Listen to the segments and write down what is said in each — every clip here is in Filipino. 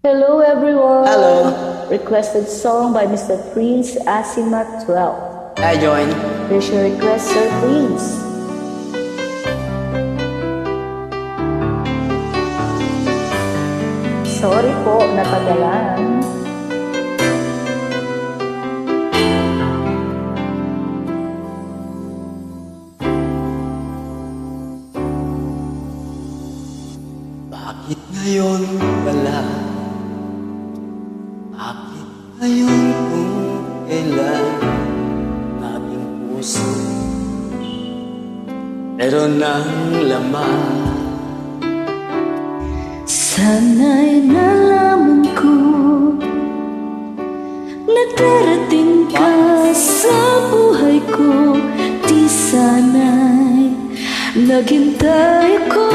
Hello everyone! Hello. Requested song by Mr. Prince Asimat 12. I join. Here's your request, Sir Prince. Sorry po, natagalan. Bakit ngayon pala? Bakit ngayon kung kailan aking puso meron ng laman? Sana'y nalaman ko na darating ka sa buhay ko. Di sana'y naghintay ko.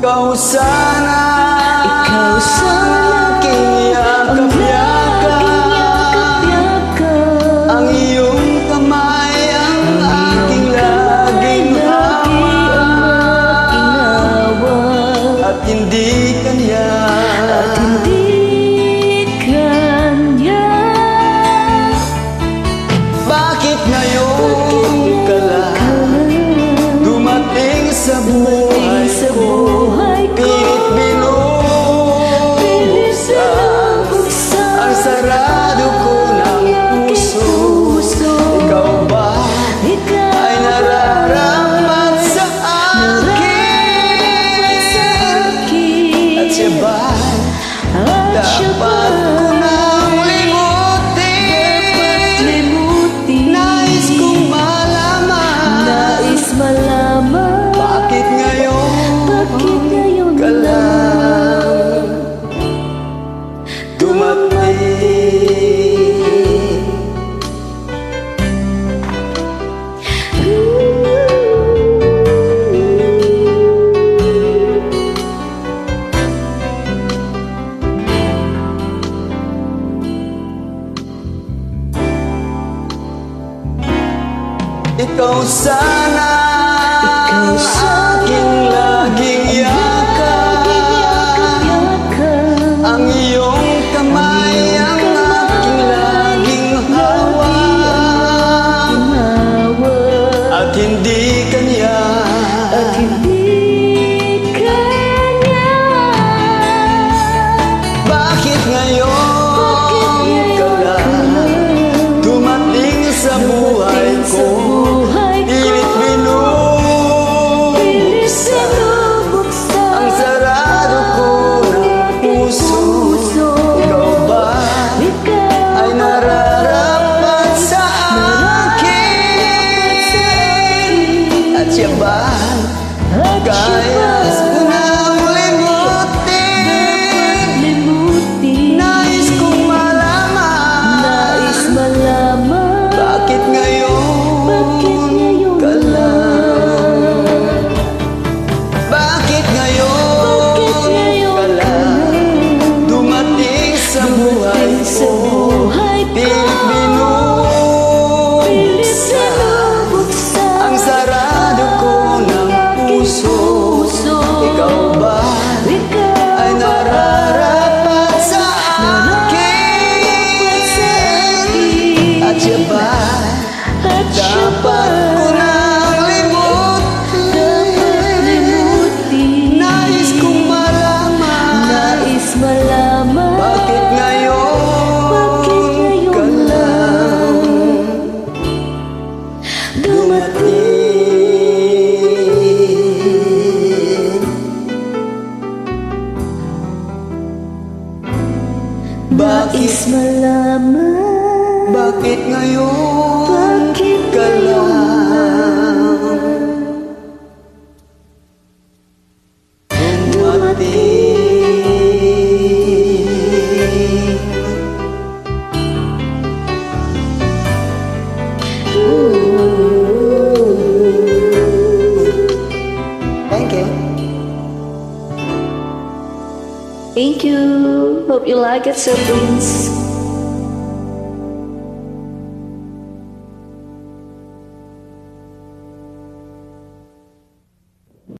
Ikaw sana, Ikaw sana, aking yakap-yakap. Ang iyong kamay ang aking laging hawak. At hindi kanya Bakit ngayon ka lang dumating sa buhay ko? Pilit binubuksan ang sarado ko ng puso. Ikaw ba ay nararapat sa akin? At siya ba dapat ko nang limutin? Nais kong malaman bakit ngayon ka lang dumating? Ikaw sana, aking laging yakap. Ang iyong kamay ang aking laging hawak. At hindi kanya Bakit ngayon ka lang dumating sa buhay ko? Pilit binubuksan ang sarado ko ng puso. Ikaw ba ay nararapat sa akin? At siya ba kaya ko nang limutin? Nais kong malaman bakit ngayon ka lang? Bakit ngayon ka lang dumating sa buhay ko? Pilit binubuksan ang sarado ko ng puso. Ikaw ba ay nararapat sa akin? At siya ba dapat ko nang limutin? Nais kong malaman bakit ngayon ka lang dumating? Bakit ngayon ka lang dumating? Thank you. Thank you. Hope you like it, Sir Prince.